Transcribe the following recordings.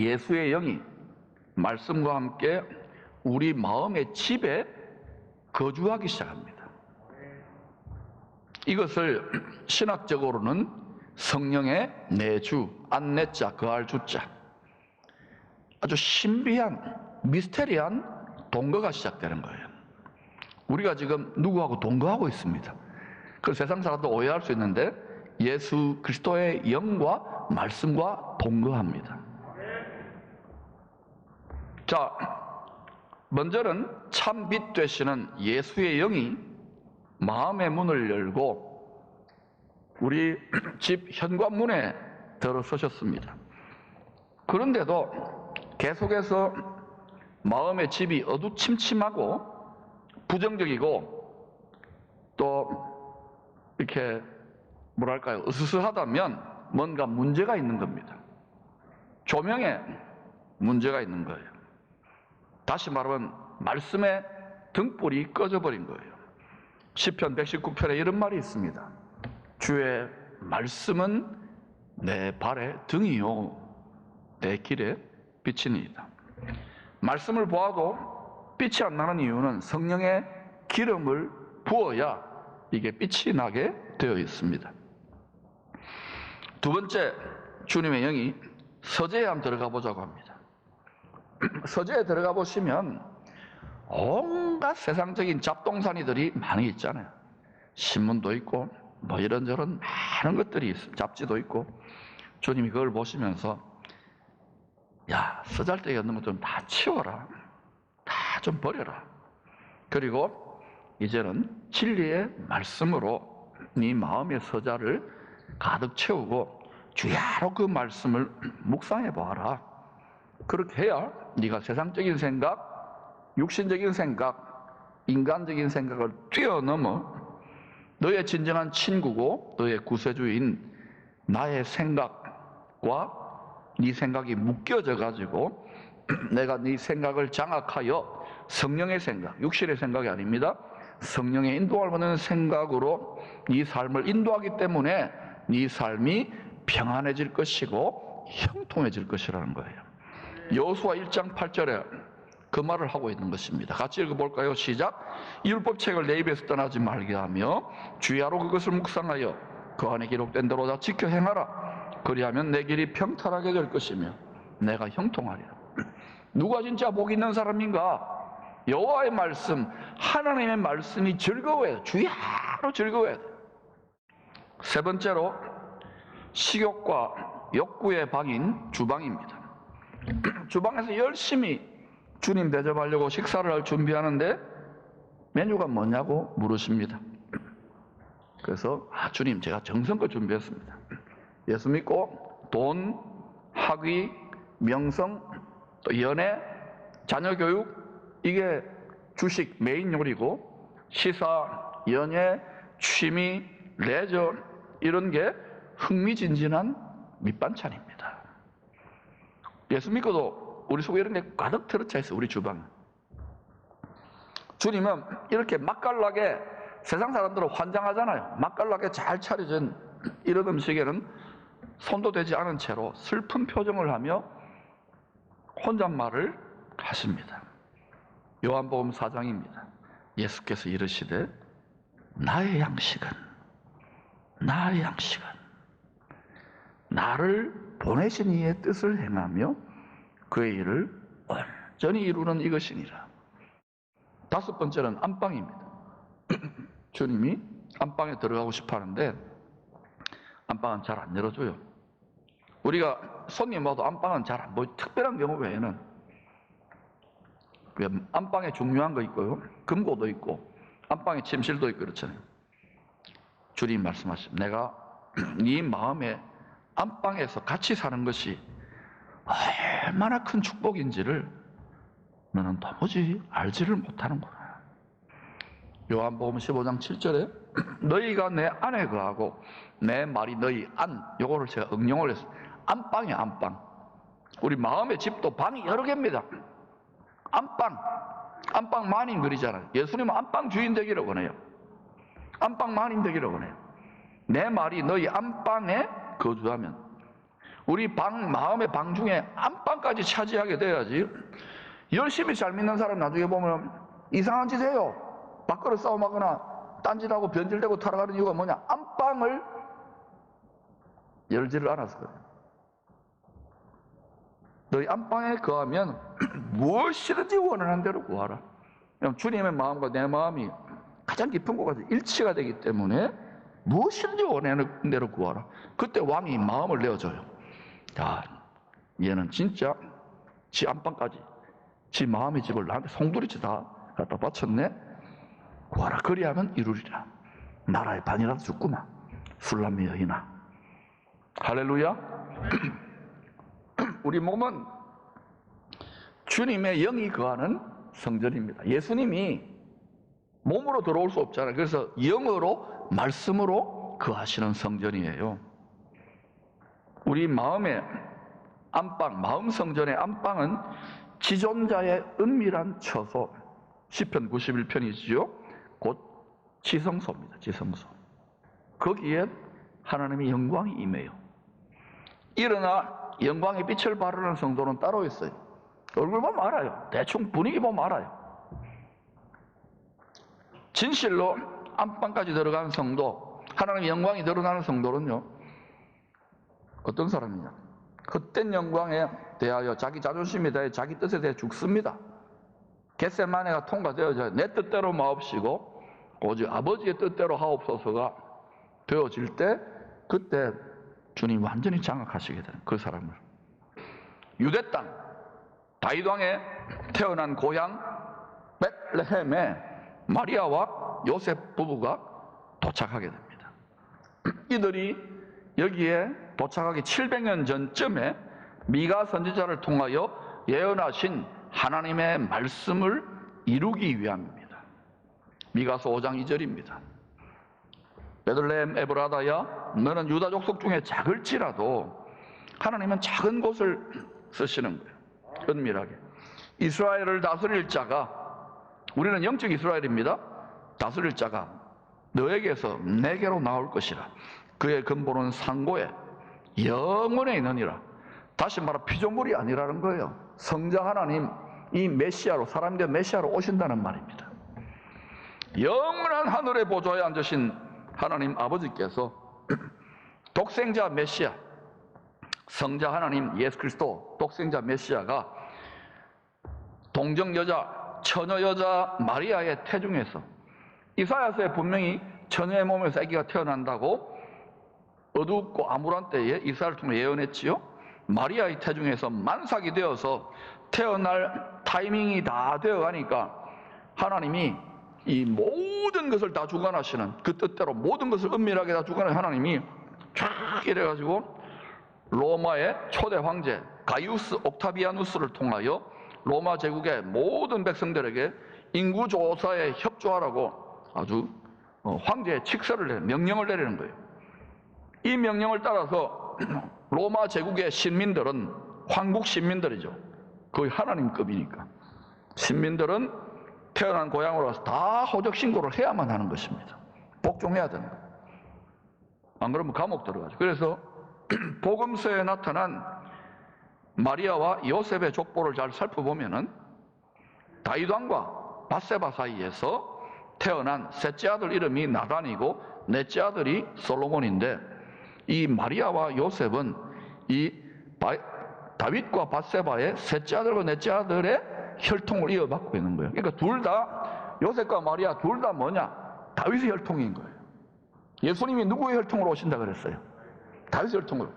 예수의 영이 말씀과 함께 우리 마음의 집에 거주하기 시작합니다. 이것을 신학적으로는 성령의 내주, 안내자, 거할 주자, 아주 신비한, 미스테리한 동거가 시작되는 거예요. 우리가 지금 누구하고 동거하고 있습니다. 그 세상 사람도 오해할 수 있는데 예수 그리스도의 영과 말씀과 동거합니다. 자, 먼저는 참 빛 되시는 예수의 영이 마음의 문을 열고 우리 집 현관문에 들어서셨습니다. 그런데도 계속해서 마음의 집이 어두침침하고 부정적이고 또 이렇게 뭐랄까요, 으스스하다면 뭔가 문제가 있는 겁니다. 조명에 문제가 있는 거예요. 다시 말하면 말씀의 등불이 꺼져버린 거예요. 시편 119편에 이런 말이 있습니다. 주의 말씀은 내 발의 등이요 내 길에 빛이니이다. 말씀을 보아도 빛이 안 나는 이유는 성령의 기름을 부어야 이게 빛이 나게 되어 있습니다. 두 번째, 주님의 영이 서재에 한번 들어가 보자고 합니다. 서재에 들어가 보시면 온갖 세상적인 잡동사니들이 많이 있잖아요. 신문도 있고 뭐 이런저런 많은 것들이 있어요. 잡지도 있고. 주님이 그걸 보시면서 야, 쓰잘데기 없는 것 좀 다 치워라. 다 좀 버려라. 그리고 이제는 진리의 말씀으로 네 마음의 서자를 가득 채우고 주야로 그 말씀을 묵상해 보아라. 그렇게 해야 네가 세상적인 생각, 육신적인 생각, 인간적인 생각을 뛰어넘어 너의 진정한 친구고 너의 구세주인 나의 생각과 네 생각이 묶여져 가지고 내가 네 생각을 장악하여 성령의 생각, 육신의 생각이 아닙니다. 성령의 인도를 받는 생각으로 네 삶을 인도하기 때문에 네 삶이 평안해질 것이고 형통해질 것이라는 거예요. 여호수아 1장 8절에 그 말을 하고 있는 것입니다. 같이 읽어볼까요? 시작. 율법책을 내 입에서 떠나지 말게 하며 주야로 그것을 묵상하여 그 안에 기록된 대로 다 지켜 행하라. 그리하면 내 길이 평탄하게 될 것이며 내가 형통하리라. 누가 진짜 복 있는 사람인가? 여호와의 말씀, 하나님의 말씀이 즐거워요. 주야로 즐거워요. 세 번째로 식욕과 욕구의 방인 주방입니다. 주방에서 열심히 주님 대접하려고 식사를 할 준비하는데 메뉴가 뭐냐고 물으십니다. 그래서 주님 제가 정성껏 준비했습니다. 예수 믿고 돈, 학위, 명성, 또 연애, 자녀 교육 이게 주식 메인 요리고 시사, 연예, 취미, 레저 이런 게 흥미진진한 밑반찬입니다. 예수 믿고도 우리 속에 이런 게 가득 들어차 있어요. 우리 주방에. 주님은 이렇게 맛깔나게 세상 사람들은 환장하잖아요. 맛깔나게 잘 차려진 이런 음식에는 손도 대지 않은 채로 슬픈 표정을 하며 혼잣말을 하십니다. 요한복음 4장입니다. 예수께서 이르시되 나의 양식은 나를 보내신 이의 뜻을 행하며 그의 일을 온전히 이루는 이것이니라. 다섯 번째는 안방입니다. 주님이 안방에 들어가고 싶어 하는데 안방은 잘 안 열어줘요. 우리가 손님 와도 안방은 잘 안 보여. 특별한 경우 외에는 안방에 중요한 거 있고요. 금고도 있고 안방에 침실도 있고 그렇잖아요. 주님 말씀하십니다. 내가 네 마음에 안방에서 같이 사는 것이 얼마나 큰 축복인지를 너는 도무지 알지를 못하는구나. 요한복음 15장 7절에 너희가 내 안에 거하고 내 말이 너희 안, 요거를 제가 응용을 했어요. 안방이야, 안방. 우리 마음의 집도 방이 여러 개입니다. 안방 마님 그리잖아요. 예수님은 안방 주인 되기를 원해요. 안방 마님 되기를 원해요. 내 말이 너희 안방에 거주하면 우리 방, 마음의 방 중에 안방까지 안방까지 차지하게 돼야지. 열심히 잘 믿는 사람 나중에 보면 이상한 짓 해요. 밖으로 싸움하거나 딴짓하고 변질되고 타락하는 이유가 뭐냐? 안방을 열지를 않아서 그래요. 너희 안방에 거하면 무엇이든지 원하는 대로 구하라. 주님의 마음과 내 마음이 가장 깊은 곳까지 일치가 되기 때문에 무엇이든지 원하는 대로 구하라. 그때 왕이 마음을 내어줘요. 야, 얘는 진짜 지 안방까지 지 마음의 집을 나한테 송두리째 다 갖다 바쳤네. 구하라. 그리하면 이루리라. 나라의 반이라도 죽구나. 술람미 여인아. 할렐루야. 우리 몸은 주님의 영이 거하는 성전입니다. 예수님이 몸으로 들어올 수 없잖아요. 그래서 영으로, 말씀으로 거하시는 성전이에요. 우리 마음의 안방, 마음 성전의 안방은 지존자의 은밀한 처소, 시편 91편이지요. 곧 지성소입니다. 지성소. 거기에 하나님의 영광이 임해요. 일어나 영광의 빛을 바르는 성도는 따로 있어요. 얼굴 보면 알아요. 대충 분위기 보면 알아요. 진실로 안방까지 들어가는 성도, 하나님의 영광이 드러나는 성도는요, 어떤 사람이냐? 헛된 영광에 대하여 자기 자존심에 대해 자기 뜻에 대해 죽습니다. 겟세마네가 통과되어져야 내 뜻대로 마옵시고 오직 아버지의 뜻대로 하옵소서가 되어질 때, 그때 주님 완전히 장악하시게 되는 그 사람을. 유대 땅 다윗 왕에 태어난 고향 베들레헴에 마리아와 요셉 부부가 도착하게 됩니다. 이들이 여기에 도착하기 700년 전쯤에 미가 선지자를 통하여 예언하신 하나님의 말씀을 이루기 위함입니다. 미가서 5장 2절입니다. 베들레헴 에브라다야, 너는 유다 족속 중에 작을지라도 하나님은 작은 곳을 쓰시는 거예요. 은밀하게. 이스라엘을 다스릴 자가, 우리는 영적 이스라엘입니다. 다스릴 자가 너에게서 내게로 나올 것이라. 그의 근본은 상고에 영원에 있느니라. 다시 말하 피조물이 아니라는 거예요. 성자 하나님, 이 메시아로, 사람들 메시아로 오신다는 말입니다. 영원한 하늘의 보좌에 앉으신 하나님 아버지께서 독생자 메시아, 성자 하나님 예수 그리스도 독생자 메시아가 동정 여자, 처녀 여자 마리아의 태중에서, 이사야서에 분명히 처녀의 몸에서 아기가 태어난다고 어둡고 암울한 때에 이사야를 통해 예언했지요. 마리아의 태중에서 만삭이 되어서 태어날 타이밍이 다 되어가니까 하나님이 이 모든 것을 다 주관하시는, 그 뜻대로 모든 것을 은밀하게 다 주관하는 하나님이 쫙 이래가지고 로마의 초대 황제 가이우스 옥타비아누스를 통하여 로마 제국의 모든 백성들에게 인구 조사에 협조하라고 아주 황제의 칙서를 내리는, 명령을 내리는 거예요. 이 명령을 따라서 로마 제국의 신민들은, 황국 신민들이죠. 거의 하나님급이니까 신민들은 태어난 고향으로 와서 다 호적 신고를 해야만 하는 것입니다. 복종해야 되는 거예요. 안 그러면 감옥 들어가죠. 그래서 복음서에 나타난 마리아와 요셉의 족보를 잘 살펴보면은 다윗 왕과 밧세바 사이에서 태어난 셋째 아들 이름이 나단이고 넷째 아들이 솔로몬인데, 이 마리아와 요셉은 이 다윗과 밧세바의 셋째 아들과 넷째 아들의 혈통을 이어받고 있는 거예요. 그러니까 둘 다, 요셉과 마리아 둘 다 뭐냐? 다윗의 혈통인 거예요. 예수님이 누구의 혈통으로 오신다 그랬어요? 다윗의 혈통으로.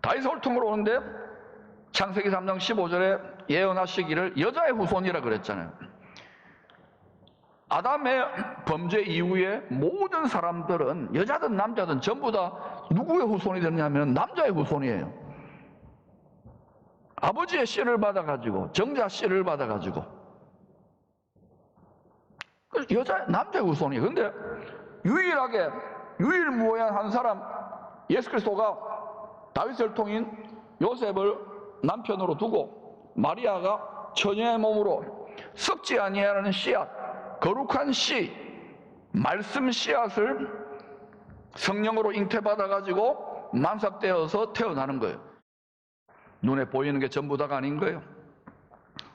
다윗의 혈통으로 오는데 창세기 3장 15절에 예언하시기를 여자의 후손이라 그랬잖아요. 아담의 범죄 이후에 모든 사람들은, 여자든 남자든 전부 다 누구의 후손이 되느냐면 남자의 후손이에요. 아버지의 씨를 받아가지고, 정자 씨를 받아가지고 남자의 후손이에요. 근데 유일무이한 사람 예수 그리스도가 다윗의 혈통인 요셉을 남편으로 두고 마리아가 처녀의 몸으로 썩지 아니하는 씨앗, 거룩한 씨, 말씀 씨앗을 성령으로 잉태받아가지고 만삭되어서 태어나는 거예요. 눈에 보이는 게 전부 다가 아닌 거예요.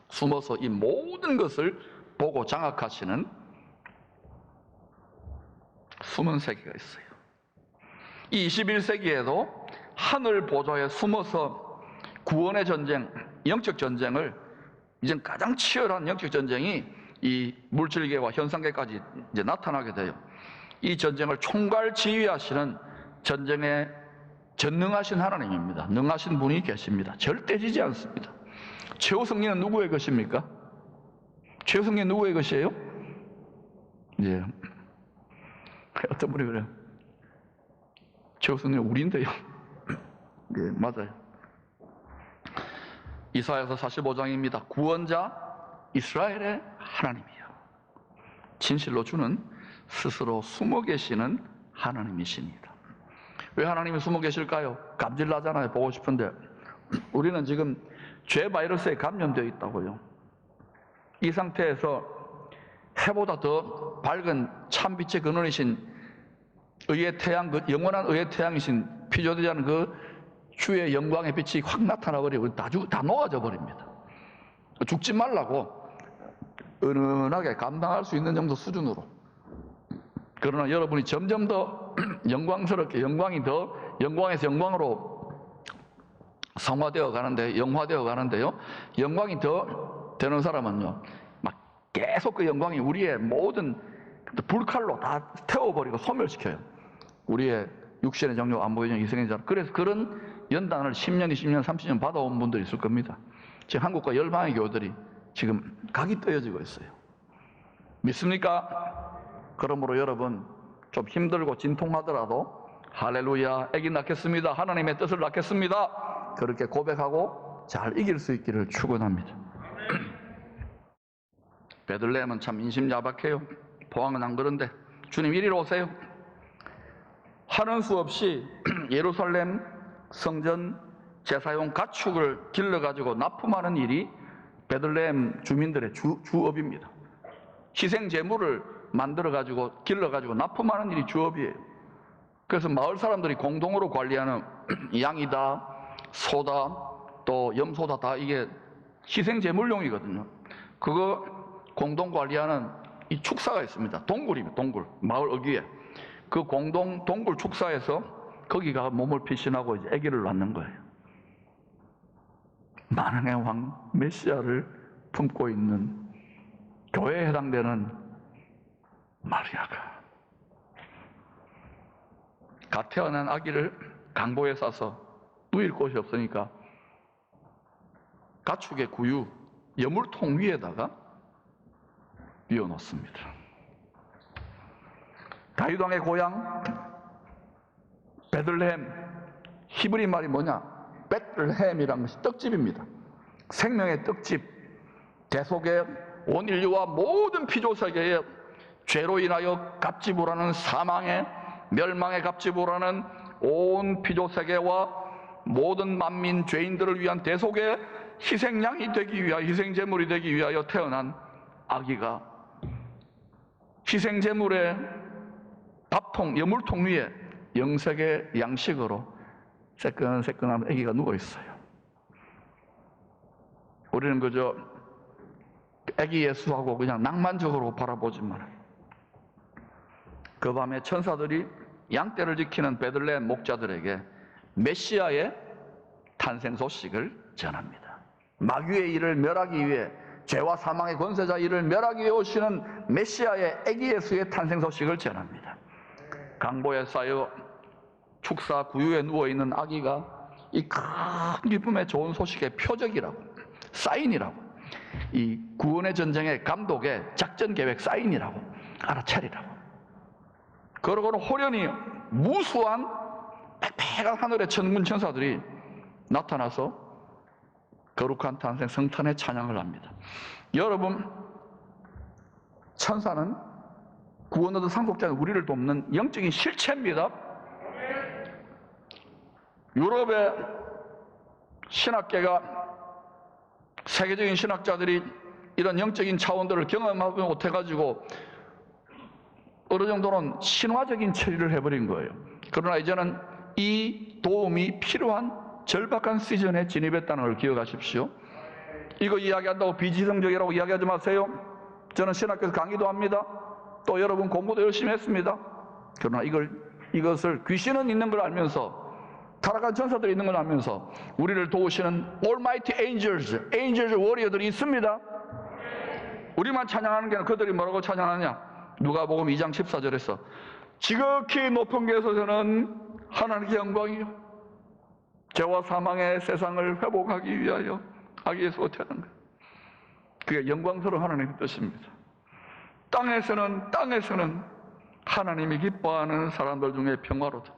숨어서 이 모든 것을 보고 장악하시는 숨은 세계가 있어요. 이 21세기에도 하늘 보좌에 숨어서 구원의 전쟁, 영적 전쟁을, 이젠 가장 치열한 영적 전쟁이 이 물질계와 현상계까지 이제 나타나게 돼요. 이 전쟁을 총괄 지휘하시는 전쟁에 전능하신 하나님입니다. 능하신 분이 계십니다. 절대 지지 않습니다. 최후 승리는 누구의 것입니까? 최후 승리는 누구의 것이에요? 예. 어떤 분이 그래요. 최후 승리는 우리인데요. 예, 맞아요. 이사야서 45장입니다. 구원자 이스라엘의 하나님이요. 진실로 주는 스스로 숨어 계시는 하나님이십니다. 왜 하나님이 숨어 계실까요? 감질나잖아요. 보고 싶은데. 우리는 지금 죄 바이러스에 감염되어 있다고요. 이 상태에서 해보다 더 밝은 참빛의 근원이신 의의 태양, 그 영원한 의의 태양이신 피조되지 않은 그 주의 영광의 빛이 확 나타나 버리고 다 녹아져 버립니다. 죽지 말라고 은은하게 감당할 수 있는 정도 수준으로. 그러나 여러분이 점점 더 영광스럽게, 영광이 더 영광에서 영광으로 성화되어 가는데, 영화되어 가는데요. 영광이 더 되는 사람은요, 막 계속 그 영광이 우리의 모든 불칼로 다 태워버리고 소멸시켜요. 우리의 육신의 정욕, 안 보이는 희생의 자. 그래서 그런 연단을 10년, 20년, 30년 받아온 분들이 있을 겁니다. 지금 한국과 열방의 교회들이 지금 각이 떠여지고 있어요. 믿습니까? 그러므로 여러분, 좀 힘들고 진통하더라도 할렐루야, 아기 낳겠습니다, 하나님의 뜻을 낳겠습니다, 그렇게 고백하고 잘 이길 수 있기를 축원합니다. 베들레헴은 참 인심야박해요. 포항은 안 그런데 주님 이리로 오세요. 하는 수 없이 예루살렘 성전 제사용 가축을 길러가지고 납품하는 일이 베들레헴 주민들의 주업입니다. 희생 제물을 만들어가지고 길러가지고 납품하는 일이 주업이에요. 그래서 마을 사람들이 공동으로 관리하는 양이다, 소다, 또 염소다, 다 이게 희생 제물용이거든요. 그거 공동 관리하는 이 축사가 있습니다. 동굴입니다. 동굴, 마을 어귀에. 그 공동 동굴 축사에서 거기가 몸을 피신하고 이제 아기를 낳는 거예요. 만왕의 왕 메시아를 품고 있는 교회에 해당되는 마리아가 갓 태어난 아기를 강보에 싸서 누일 곳이 없으니까 가축의 구유, 여물통 위에다가 뉘어놓습니다. 다윗 왕의 고향 베들레헴, 히브리 말이 뭐냐? 베들레헴이라는 것이 떡집입니다. 생명의 떡집. 대속의 온 인류와 모든 피조세계에 죄로 인하여 갑지부라는 사망의 멸망의 갑지부라는 온 피조세계와 모든 만민 죄인들을 위한 대속의 희생양이 되기 위하여, 희생제물이 되기 위하여 태어난 아기가 희생제물의 밥통, 여물통 위에 영색의 양식으로 새끈새끈한 아기가 누워있어요. 우리는 그저 아기 예수하고 그냥 낭만적으로 바라보지만, 그 밤에 천사들이 양떼를 지키는 베들레헴 목자들에게 메시아의 탄생 소식을 전합니다. 마귀의 일을 멸하기 위해, 죄와 사망의 권세자 일을 멸하기 위해 오시는 메시아의 아기 예수의 탄생 소식을 전합니다. 강보에 쌓여 축사 구유에 누워있는 아기가 이 큰 기쁨의 좋은 소식의 표적이라고, 사인이라고, 이 구원의 전쟁의 감독의 작전 계획 사인이라고 알아차리라고. 그러고는 호련히 무수한 빽빽한 하늘의 천군 천사들이 나타나서 거룩한 탄생 성탄의 찬양을 합니다. 여러분, 천사는 구원 얻은 상속자는 우리를 돕는 영적인 실체입니다. 유럽의 신학계가, 세계적인 신학자들이 이런 영적인 차원들을 경험하지 못해가지고 어느 정도는 신화적인 처리를 해버린 거예요. 그러나 이제는 이 도움이 필요한 절박한 시즌에 진입했다는 걸 기억하십시오. 이거 이야기한다고 비지성적이라고 이야기하지 마세요. 저는 신학교에서 강의도 합니다. 또 여러분 공부도 열심히 했습니다. 그러나 이것을 귀신은 있는 걸 알면서, 타락한 전사들이 있는 걸 알면서 우리를 도우시는 Almighty Angels, 워리어들이 있습니다. 우리만 찬양하는 게 아니라 그들이 뭐라고 찬양하냐? 누가복음 2장 14절에서 지극히 높은 곳에서는 하나님의 영광이요, 죄와 사망의 세상을 회복하기 위하여 아기 예수가 태어난 거예요. 그게 영광스러운 하나님의 뜻입니다. 땅에서는 하나님이 기뻐하는 사람들 중에 평화로다.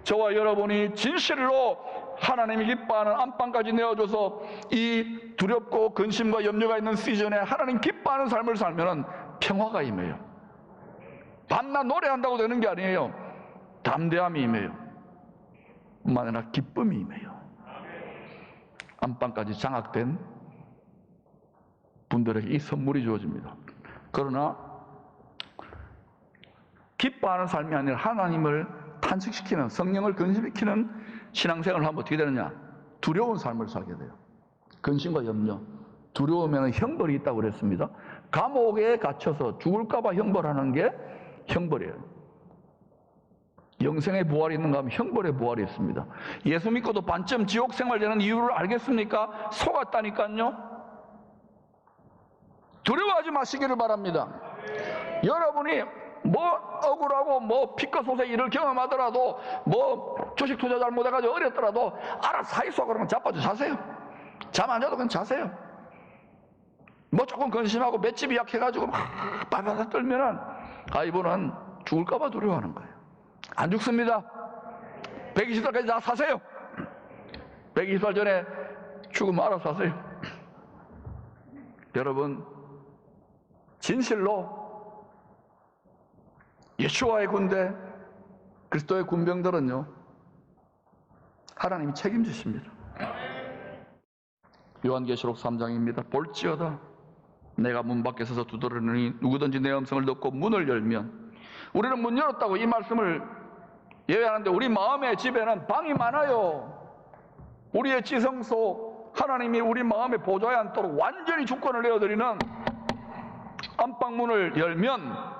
저와 여러분이 진실로 하나님이 기뻐하는 안방까지 내어줘서 이 두렵고 근심과 염려가 있는 시즌에 하나님 기뻐하는 삶을 살면 평화가 임해요. 밤낮 노래한다고 되는 게 아니에요. 담대함이 임해요. 뿐만 아니라 기쁨이 임해요. 안방까지 장악된 분들에게 이 선물이 주어집니다. 그러나 기뻐하는 삶이 아니라 하나님을 탄식시키는, 성령을 근심시키는 신앙생활을 하면 어떻게 되느냐? 두려운 삶을 살게 돼요. 근심과 염려, 두려우면 형벌이 있다고 그랬습니다. 감옥에 갇혀서 죽을까 봐 형벌하는 게 형벌이에요. 영생의 부활이 있는가 하면 형벌의 부활이 있습니다. 예수 믿고도 반쯤 지옥 생활 되는 이유를 알겠습니까? 속았다니까요. 두려워하지 마시기를 바랍니다. 여러분이 뭐 억울하고 뭐 피껏 소세 일을 경험하더라도, 뭐 주식 투자 잘못해가지고 어렸더라도 알아서 사이소 그러면 자빠져 자세요. 잠 안 자도 그냥 자세요. 뭐 조금 근심하고 맷집이 약해가지고 막 바바바 떨면은 이분은 죽을까 봐 두려워하는 거예요. 안 죽습니다. 120살까지 다 사세요. 120살 전에 죽으면 알아서 사세요. 여러분, 진실로 예수와의 군대, 그리스도의 군병들은요, 하나님이 책임지십니다. 요한계시록 3장입니다. 볼지어다 내가 문 밖에 서서 두드리니 누구든지 내 음성을 듣고 문을 열면, 우리는 문 열었다고 이 말씀을 예외하는데 우리 마음의 집에는 방이 많아요. 우리의 지성소, 하나님이 우리 마음에 보좌에 앉도록 완전히 주권을 내어드리는 안방문을 열면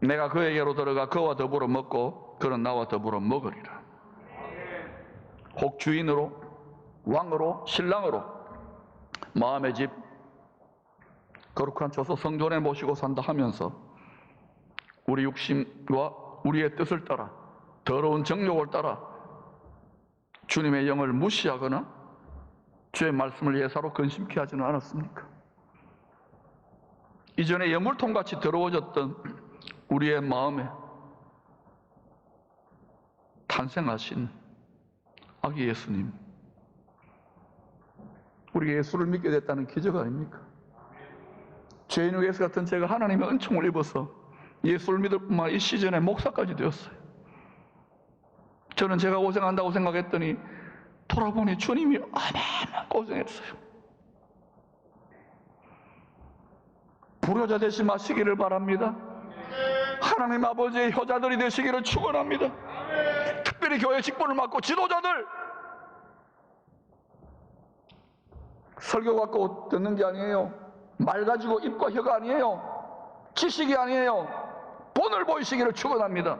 내가 그에게로 들어가 그와 더불어 먹고 그는 나와 더불어 먹으리라. 혹 주인으로, 왕으로, 신랑으로 마음의 집, 거룩한 처소 성전에 모시고 산다 하면서 우리 육신과 우리의 뜻을 따라, 더러운 정욕을 따라 주님의 영을 무시하거나 주의 말씀을 예사로 근심케 하지는 않았습니까? 이전에 예물통같이 더러워졌던 우리의 마음에 탄생하신 아기 예수님, 우리가 예수를 믿게 됐다는 기적 아닙니까? 죄인의 예수 같은 제가 하나님의 은총을 입어서 예수를 믿을 뿐만 아니라 이 시즌에 목사까지 되었어요. 저는 제가 고생한다고 생각했더니 돌아보니 주님이 얼마나 고생했어요. 불효자 되지 마시기를 바랍니다. 하나님 아버지의 효자들이 되시기를 축원합니다. 특별히 교회 직분을 맡고 지도자들, 설교 갖고 듣는 게 아니에요. 말 가지고 입과 혀가 아니에요. 지식이 아니에요. 본을 보이시기를 축원합니다.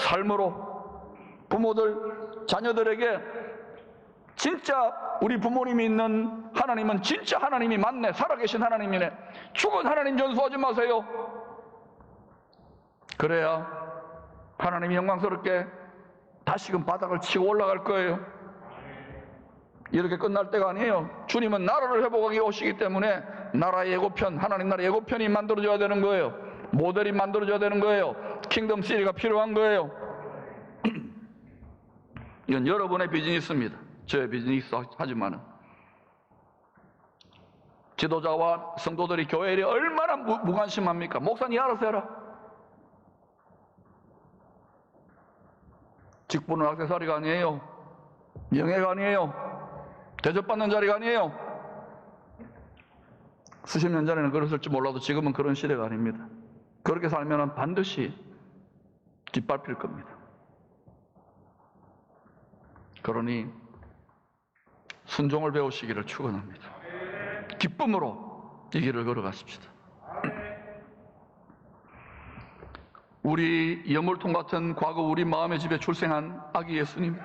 삶으로 부모들, 자녀들에게 진짜 우리 부모님이 있는 하나님은 진짜 하나님이 맞네, 살아계신 하나님이네, 죽은 하나님 전수하지 마세요. 그래야 하나님이 영광스럽게 다시금 바닥을 치고 올라갈 거예요. 이렇게 끝날 때가 아니에요. 주님은 나라를 회복하기 오시기 때문에 나라의 예고편, 하나님 나라의 예고편이 만들어져야 되는 거예요. 모델이 만들어져야 되는 거예요. 킹덤 시리가 필요한 거예요. 이건 여러분의 비즈니스입니다. 저의 비즈니스 하지만은 지도자와 성도들이 교회 일에 얼마나 무관심합니까? 목사님 알아서 해라. 직분은 액세서리가 아니에요. 명예가 아니에요. 대접받는 자리가 아니에요. 수십 년 전에는 그랬을지 몰라도 지금은 그런 시대가 아닙니다. 그렇게 살면 반드시 뒷밟힐 겁니다. 그러니 순종을 배우시기를 축원합니다. 기쁨으로 이 길을 걸어가십시다. 우리 연물통 같은 과거 우리 마음의 집에 출생한 아기 예수님,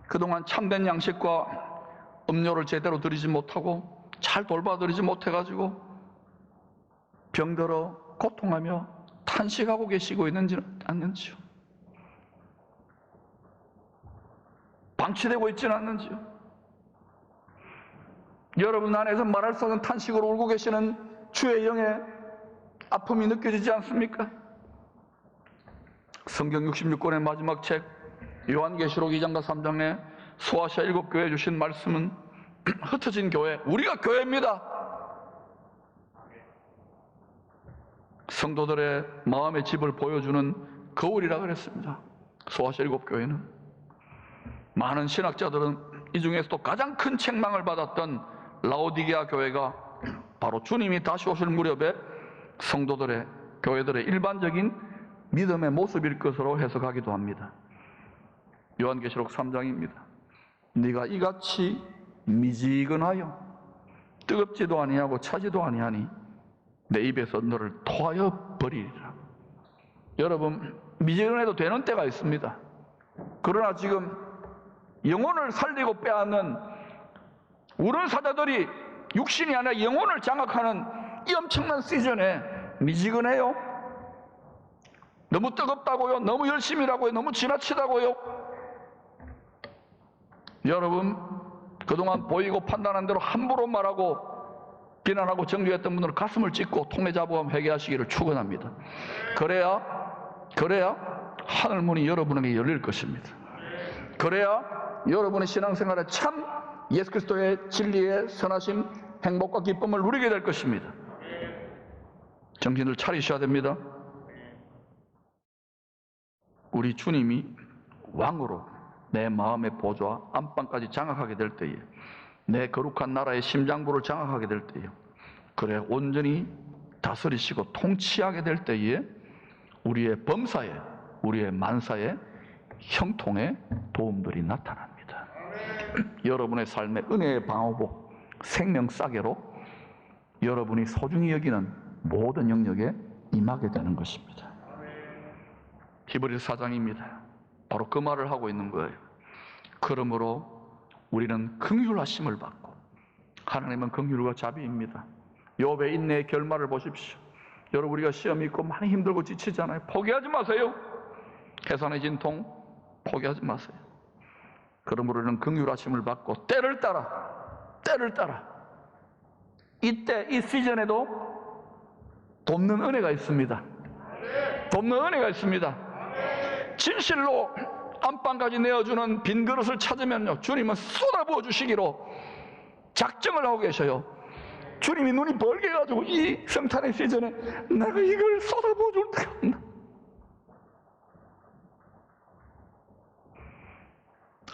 그동안 참된 양식과 음료를 제대로 드리지 못하고 잘 돌봐드리지 못해가지고 병들어 고통하며 탄식하고 계시고 있는지 않는지요? 방치되고 있지는 않는지요? 여러분 안에서 말할 수 없는 탄식으로 울고 계시는 주의 영의 아픔이 느껴지지 않습니까? 성경 66권의 마지막 책 요한계시록 2장과 3장에 소아시아 7교회에 주신 말씀은 흩어진 교회, 우리가 교회입니다. 성도들의 마음의 집을 보여주는 거울이라 그랬습니다. 소아시아 7교회는. 많은 신학자들은 이 중에서도 가장 큰 책망을 받았던 라오디게아 교회가 바로 주님이 다시 오실 무렵에 성도들의, 교회들의 일반적인 믿음의 모습일 것으로 해석하기도 합니다. 요한계시록 3장입니다. 네가 이같이 미지근하여 뜨겁지도 아니하고 차지도 아니하니 내 입에서 너를 토하여 버리리라. 여러분, 미지근해도 되는 때가 있습니다. 그러나 지금 영혼을 살리고 빼앗는 우는 사자들이 육신이 아니라 영혼을 장악하는 이 엄청난 시즌에 미지근해요? 너무 뜨겁다고요? 너무 열심히라고요? 너무 지나치다고요? 여러분, 그동안 보이고 판단한 대로 함부로 말하고 비난하고 정죄했던 분들은 가슴을 찢고 통해 잡아가며 회개하시기를 축원합니다. 그래야 하늘문이 여러분에게 열릴 것입니다. 그래야 여러분의 신앙생활에 참 예수 그리스도의 진리의 선하심, 행복과 기쁨을 누리게 될 것입니다. 정신을 차리셔야 됩니다. 우리 주님이 왕으로 내 마음의 보좌 안방까지 장악하게 될 때에, 내 거룩한 나라의 심장부를 장악하게 될 때에, 그래 온전히 다스리시고 통치하게 될 때에 우리의 범사에, 우리의 만사에 형통의 도움들이 나타납니다. 여러분의 삶의 은혜의 방어복, 생명 싸개로 여러분이 소중히 여기는 모든 영역에 임하게 되는 것입니다. 히브리서 4장입니다. 바로 그 말을 하고 있는 거예요. 그러므로 우리는 긍휼하심을 받고, 하나님은 긍휼과 자비입니다. 욥의 인내의 결말을 보십시오. 여러분, 우리가 시험이 있고 많이 힘들고 지치잖아요. 포기하지 마세요. 해산의 진통 포기하지 마세요. 그러므로 우리는 긍휼하심을 받고 때를 따라 이때 이 시즌에도 돕는 은혜가 있습니다. 돕는 은혜가 있습니다. 진실로 안방까지 내어주는 빈 그릇을 찾으면요, 주님은 쏟아부어 주시기로 작정을 하고 계셔요. 주님이 눈이 벌게 해가지고 이 성탄의 시즌에 내가 이걸 쏟아부어 줄 때가 없나.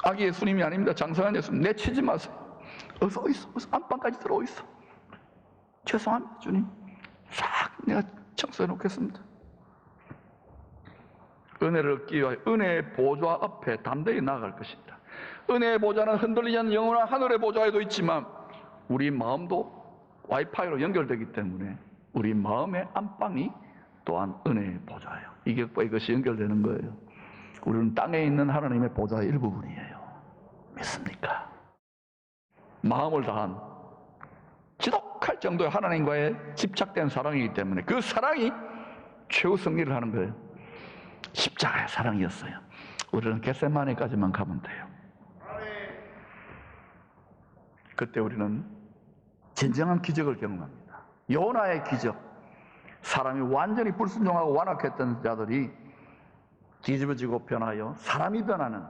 아기 예수님이 아닙니다. 장성한 예수님. 내치지 마세요. 어서 있어. 안방까지 들어오 있어. 죄송합니다, 주님. 싹 내가 청소해 놓겠습니다. 은혜를 얻기 위하여 은혜의 보좌 앞에 담대히 나아갈 것입니다. 은혜의 보좌는 흔들리지 않는 영원한 하늘의 보좌에도 있지만 우리 마음도 와이파이로 연결되기 때문에 우리 마음의 안방이 또한 은혜의 보좌예요. 이것이 연결되는 거예요. 우리는 땅에 있는 하나님의 보좌의 일부분이에요. 믿습니까? 마음을 다한 지독할 정도의 하나님과의 집착된 사랑이기 때문에 그 사랑이 최후 승리를 하는 거예요. 십자가의 사랑이었어요. 우리는 겟세마네까지만 가면 돼요. 그때 우리는 진정한 기적을 경험합니다. 요나의 기적. 사람이 완전히 불순종하고 완악했던 자들이 뒤집어지고 변하여 사람이 변하는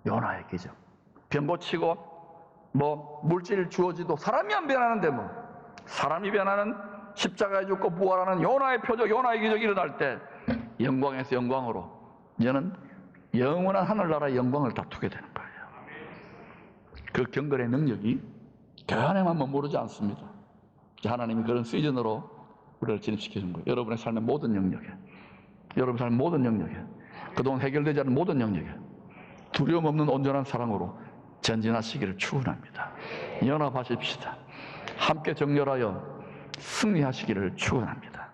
요나의 기적. 병 고치고 물질 주어지도 사람이 안 변하는데 사람이 변하는, 십자가에 죽고 부활하는 요나의 표적, 요나의 기적이 일어날 때 영광에서 영광으로 이제는 영원한 하늘나라의 영광을 다투게 되는 거예요. 그 경건의 능력이 교회 안에만 머무르지 않습니다. 하나님이 그런 시즌으로 우리를 진입시키는 거예요. 여러분의 삶의 모든 영역에, 여러분의 삶의 모든 영역에, 그동안 해결되지 않은 모든 영역에 두려움 없는 온전한 사랑으로 전진하시기를 축원합니다. 연합하십시다. 함께 정렬하여 승리하시기를 축원합니다.